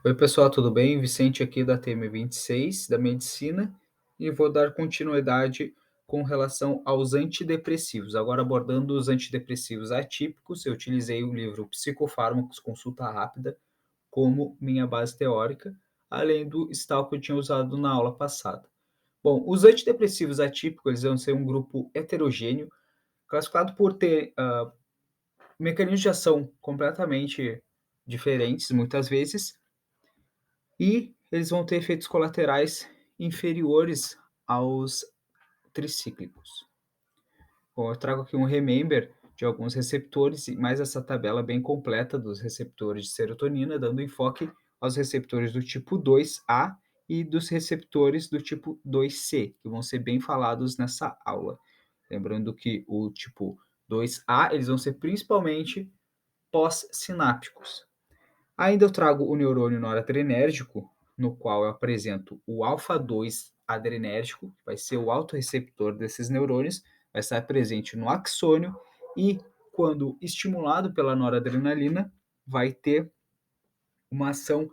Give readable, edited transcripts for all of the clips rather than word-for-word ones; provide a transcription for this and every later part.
Oi, pessoal, tudo bem? Vicente aqui da TM26 da Medicina e vou dar continuidade com relação aos antidepressivos. Agora, abordando os antidepressivos atípicos, eu utilizei o livro Psicofármacos Consulta Rápida como minha base teórica, além do Stal que eu tinha usado na aula passada. Bom, os antidepressivos atípicos eles vão ser um grupo heterogêneo, classificado por ter mecanismos de ação completamente diferentes, muitas vezes, e eles vão ter efeitos colaterais inferiores aos tricíclicos. Bom, eu trago aqui um remember de alguns receptores e mais essa tabela bem completa dos receptores de serotonina, dando enfoque aos receptores do tipo 2A e dos receptores do tipo 2C, que vão ser bem falados nessa aula. Lembrando que o tipo 2A, eles vão ser principalmente pós-sinápticos. Ainda eu trago o neurônio noradrenérgico, no qual eu apresento o alfa-2 adrenérgico, que vai ser o autorreceptor desses neurônios, vai estar presente no axônio e, quando estimulado pela noradrenalina, vai ter uma ação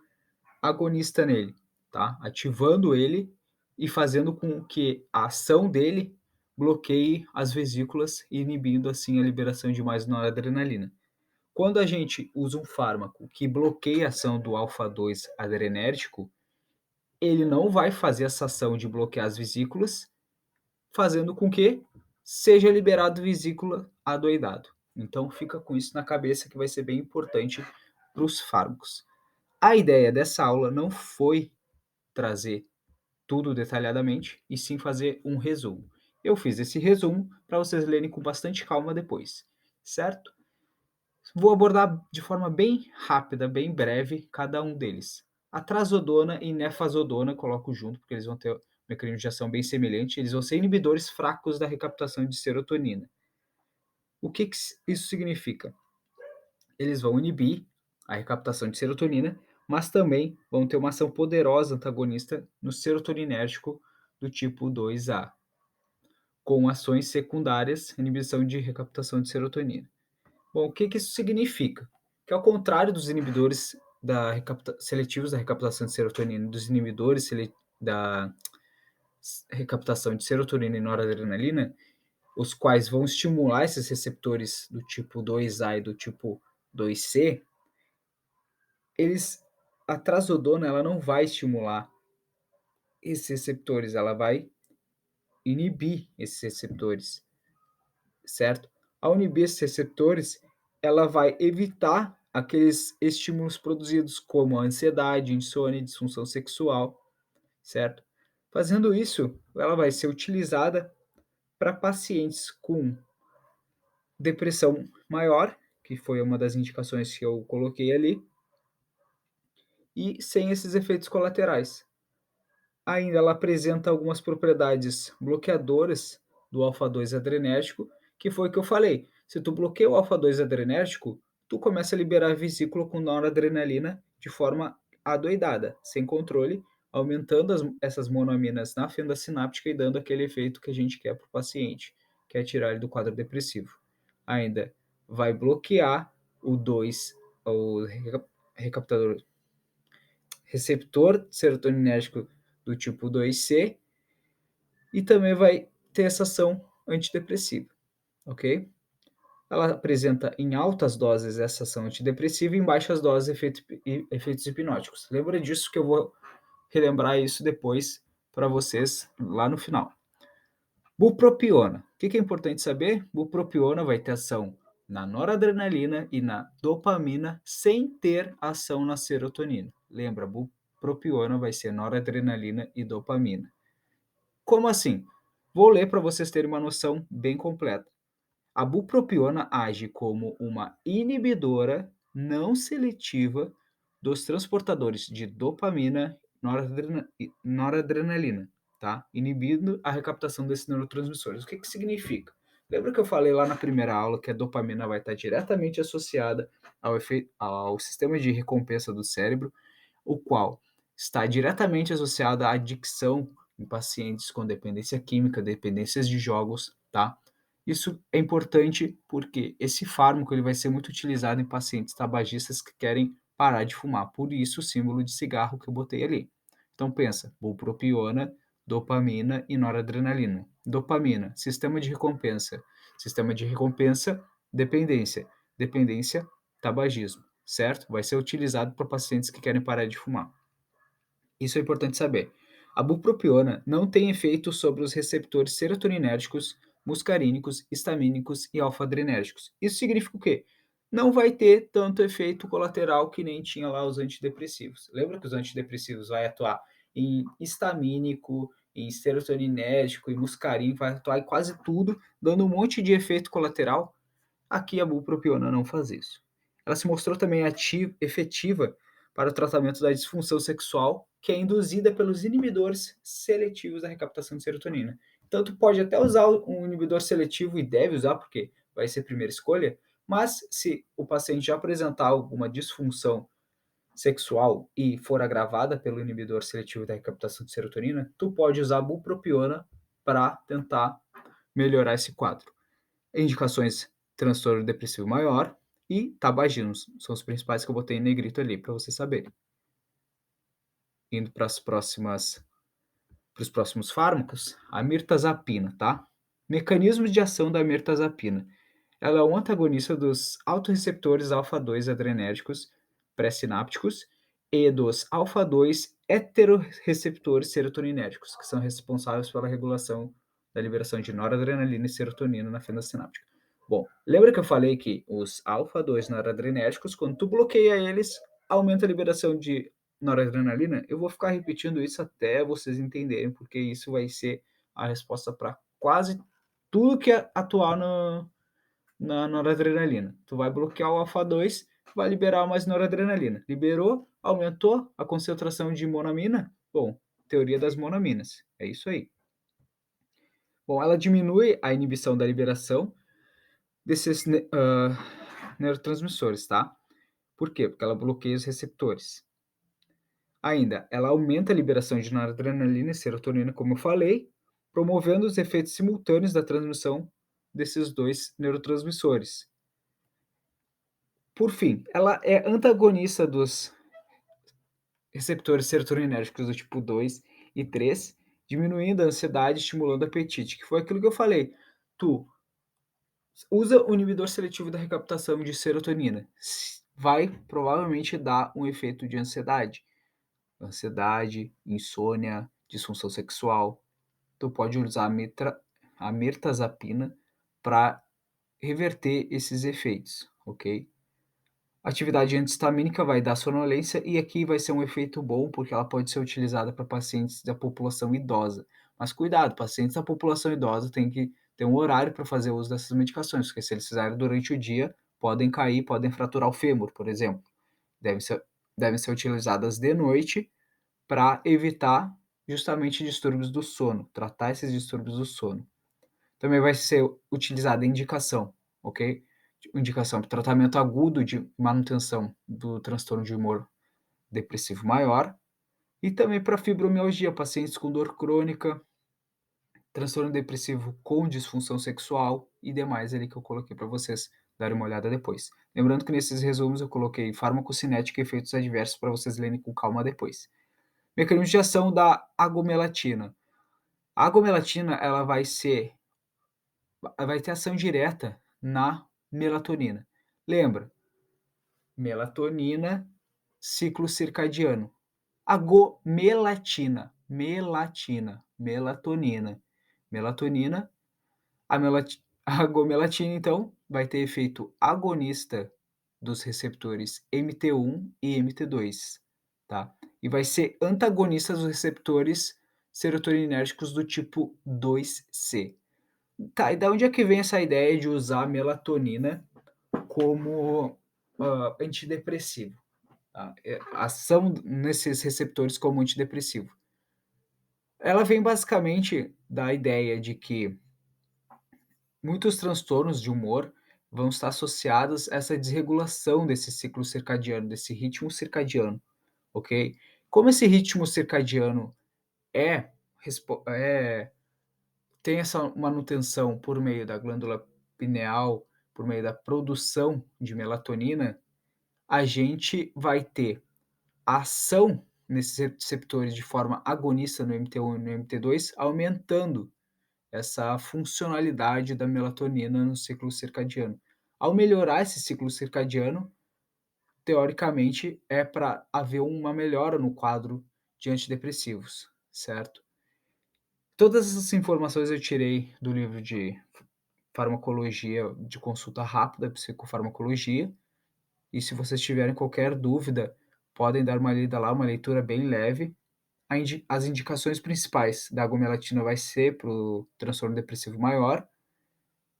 agonista nele, tá? Ativando ele e fazendo com que a ação dele bloqueie as vesículas, inibindo assim a liberação de mais noradrenalina. Quando a gente usa um fármaco que bloqueia a ação do alfa-2 adrenérgico, ele não vai fazer essa ação de bloquear as vesículas, fazendo com que seja liberado vesícula adoidado. Então fica com isso na cabeça que vai ser bem importante para os fármacos. A ideia dessa aula não foi trazer tudo detalhadamente, e sim fazer um resumo. Eu fiz esse resumo para vocês lerem com bastante calma depois, certo? Vou abordar de forma bem rápida, bem breve, cada um deles. A trazodona e nefazodona coloco junto, porque eles vão ter um mecanismo de ação bem semelhante. Eles vão ser inibidores fracos da recaptação de serotonina. O que isso significa? Eles vão inibir a recaptação de serotonina, mas também vão ter uma ação poderosa antagonista no serotoninérgico do tipo 2A, com ações secundárias, inibição de recaptação de serotonina. Bom, o que isso significa? Que ao contrário dos inibidores seletivos da recaptação de serotonina, dos inibidores da recaptação de serotonina e noradrenalina, os quais vão estimular esses receptores do tipo 2A e do tipo 2C, a trazodona ela não vai estimular esses receptores, ela vai inibir esses receptores, certo? Ao inibir esses receptores, ela vai evitar aqueles estímulos produzidos como a ansiedade, insônia, disfunção sexual, certo? Fazendo isso, ela vai ser utilizada para pacientes com depressão maior, que foi uma das indicações que eu coloquei ali, e sem esses efeitos colaterais. Ainda ela apresenta algumas propriedades bloqueadoras do alfa-2 adrenérgico, que foi o que eu falei. Se tu bloqueia o alfa-2 adrenérgico, tu começa a liberar a vesícula com noradrenalina de forma adoidada, sem controle, aumentando essas monoaminas na fenda sináptica e dando aquele efeito que a gente quer para o paciente, que é tirar ele do quadro depressivo. Ainda vai bloquear o 2, o recaptador receptor serotoninérgico do tipo 2C e também vai ter essa ação antidepressiva, ok? Ela apresenta em altas doses essa ação antidepressiva e em baixas doses efeitos hipnóticos. Lembra disso que eu vou relembrar isso depois para vocês lá no final. Bupropiona. O que é importante saber? Bupropiona vai ter ação na noradrenalina e na dopamina sem ter ação na serotonina. Lembra, bupropiona vai ser noradrenalina e dopamina. Como assim? Vou ler para vocês terem uma noção bem completa. A bupropiona age como uma inibidora não seletiva dos transportadores de dopamina e noradrenalina, tá? Inibindo a recaptação desses neurotransmissores. O que significa? Lembra que eu falei lá na primeira aula que a dopamina vai estar diretamente associada ao sistema de recompensa do cérebro, o qual está diretamente associado à adicção em pacientes com dependência química, dependências de jogos, tá? Isso é importante porque esse fármaco ele vai ser muito utilizado em pacientes tabagistas que querem parar de fumar. Por isso o símbolo de cigarro que eu botei ali. Então pensa, bupropiona, dopamina e noradrenalina. Dopamina, sistema de recompensa. Sistema de recompensa, dependência. Dependência, tabagismo, certo? Vai ser utilizado para pacientes que querem parar de fumar. Isso é importante saber. A bupropiona não tem efeito sobre os receptores serotoninérgicos, muscarínicos, histamínicos e alfa-adrenérgicos. Isso significa o quê? Não vai ter tanto efeito colateral que nem tinha lá os antidepressivos. Lembra que os antidepressivos vai atuar em histamínico, em serotoninérgico e muscarínico, vai atuar em quase tudo, dando um monte de efeito colateral? Aqui a bupropiona não faz isso. Ela se mostrou também efetiva para o tratamento da disfunção sexual, que é induzida pelos inibidores seletivos da recaptação de serotonina. Tanto pode até usar um inibidor seletivo e deve usar, porque vai ser primeira escolha, mas se o paciente já apresentar alguma disfunção sexual e for agravada pelo inibidor seletivo da recaptação de serotonina, tu pode usar a bupropiona para tentar melhorar esse quadro. Indicações: transtorno depressivo maior e tabagismo. São os principais que eu botei em negrito ali para vocês saberem. Indo para os próximos fármacos, a mirtazapina, tá? Mecanismos de ação da mirtazapina. Ela é um antagonista dos autorreceptores alfa-2 adrenérgicos pré-sinápticos e dos alfa-2 heterorreceptores serotoninérgicos, que são responsáveis pela regulação da liberação de noradrenalina e serotonina na fenda sináptica. Bom, lembra que eu falei que os alfa-2 noradrenérgicos, quando tu bloqueia eles, aumenta a liberação de noradrenalina? Eu vou ficar repetindo isso até vocês entenderem, porque isso vai ser a resposta para quase tudo que atuar na noradrenalina. Tu vai bloquear o alfa-2, vai liberar mais noradrenalina. Liberou, aumentou a concentração de monamina? Bom, teoria das monaminas. É isso aí. Bom, ela diminui a inibição da liberação desses neurotransmissores, tá? Por quê? Porque ela bloqueia os receptores. Ainda, ela aumenta a liberação de noradrenalina e serotonina, como eu falei, promovendo os efeitos simultâneos da transmissão desses dois neurotransmissores. Por fim, ela é antagonista dos receptores serotoninérgicos do tipo 2 e 3, diminuindo a ansiedade e estimulando o apetite, que foi aquilo que eu falei. Tu usa o inibidor seletivo da recaptação de serotonina, vai provavelmente dar um efeito de ansiedade, insônia, disfunção sexual. Tu pode usar a mirtazapina para reverter esses efeitos, ok? Atividade anti-histamínica vai dar sonolência e aqui vai ser um efeito bom, porque ela pode ser utilizada para pacientes da população idosa. Mas cuidado, pacientes da população idosa têm que ter um horário para fazer uso dessas medicações, porque se eles fizerem durante o dia, podem cair, podem fraturar o fêmur, por exemplo. Devem ser utilizadas de noite para evitar justamente distúrbios do sono, tratar esses distúrbios do sono. Também vai ser utilizada indicação, ok? Indicação para tratamento agudo de manutenção do transtorno de humor depressivo maior e também para fibromialgia, pacientes com dor crônica, transtorno depressivo com disfunção sexual e demais ali que eu coloquei para vocês darem uma olhada depois. Lembrando que nesses resumos eu coloquei farmacocinética e efeitos adversos para vocês lerem com calma depois. Mecanismo de ação da agomelatina. A agomelatina ela vai ter ação direta na melatonina. Lembra? Melatonina, ciclo circadiano. Agomelatina, melatonina. Melatonina, a agomelatina, então, vai ter efeito agonista dos receptores MT1 e MT2, tá? E vai ser antagonista dos receptores serotoninérgicos do tipo 2C. Tá, e da onde é que vem essa ideia de usar a melatonina como antidepressivo? Tá? Ação nesses receptores como antidepressivo. Ela vem basicamente da ideia de que muitos transtornos de humor vão estar associados a essa desregulação desse ciclo circadiano, desse ritmo circadiano, ok? Como esse ritmo circadiano é, tem essa manutenção por meio da glândula pineal, por meio da produção de melatonina, a gente vai ter a ação nesses receptores de forma agonista no MT1 e no MT2, aumentando essa funcionalidade da melatonina no ciclo circadiano. Ao melhorar esse ciclo circadiano, teoricamente, é para haver uma melhora no quadro de antidepressivos, certo? Todas essas informações eu tirei do livro de farmacologia de consulta rápida, psicofarmacologia, e se vocês tiverem qualquer dúvida, podem dar uma lida lá, uma leitura bem leve. As indicações principais da agomelatina vai ser para o transtorno depressivo maior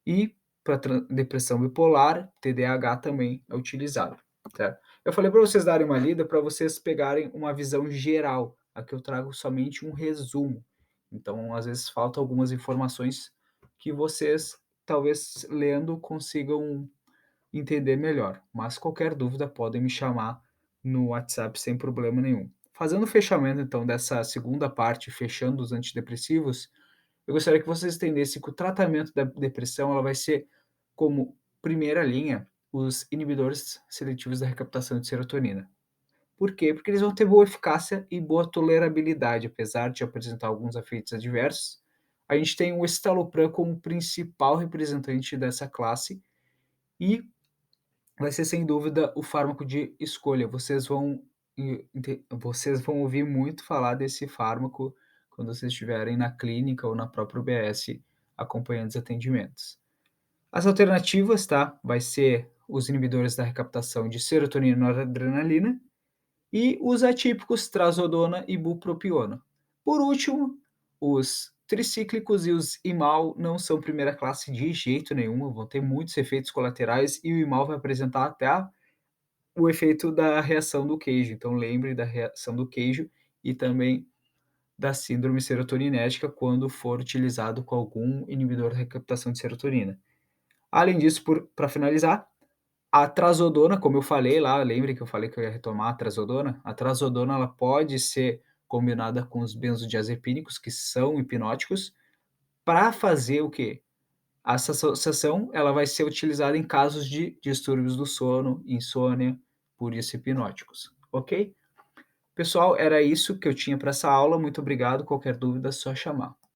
e para depressão bipolar, TDAH também é utilizado, certo? Eu falei para vocês darem uma lida para vocês pegarem uma visão geral. Aqui eu trago somente um resumo. Então, às vezes faltam algumas informações que vocês, talvez lendo, consigam entender melhor. Mas qualquer dúvida podem me chamar no WhatsApp sem problema nenhum. Fazendo o fechamento, então, dessa segunda parte, fechando os antidepressivos, eu gostaria que vocês entendessem que o tratamento da depressão ela vai ser como primeira linha os inibidores seletivos da recaptação de serotonina. Por quê? Porque eles vão ter boa eficácia e boa tolerabilidade, apesar de apresentar alguns efeitos adversos. A gente tem o estalopram como principal representante dessa classe e vai ser sem dúvida o fármaco de escolha. Vocês vão ouvir muito falar desse fármaco quando vocês estiverem na clínica ou na própria UBS acompanhando os atendimentos. As alternativas, tá? Vai ser os inibidores da recaptação de serotonina e noradrenalina e os atípicos trazodona e bupropiona. Por último, os tricíclicos e os IMAL não são primeira classe de jeito nenhum, vão ter muitos efeitos colaterais e o IMAL vai apresentar até o efeito da reação do queijo. Então lembre da reação do queijo e também da síndrome serotoninética quando for utilizado com algum inibidor da recaptação de serotonina. Além disso, para finalizar, a trazodona, como eu falei lá, lembre que eu falei que eu ia retomar a trazodona? A trazodona ela pode ser combinada com os benzodiazepínicos, que são hipnóticos, para fazer o quê? Essa associação ela vai ser utilizada em casos de distúrbios do sono, insônia, por isso hipnóticos, ok? Pessoal, era isso que eu tinha para essa aula. Muito obrigado. Qualquer dúvida, é só chamar.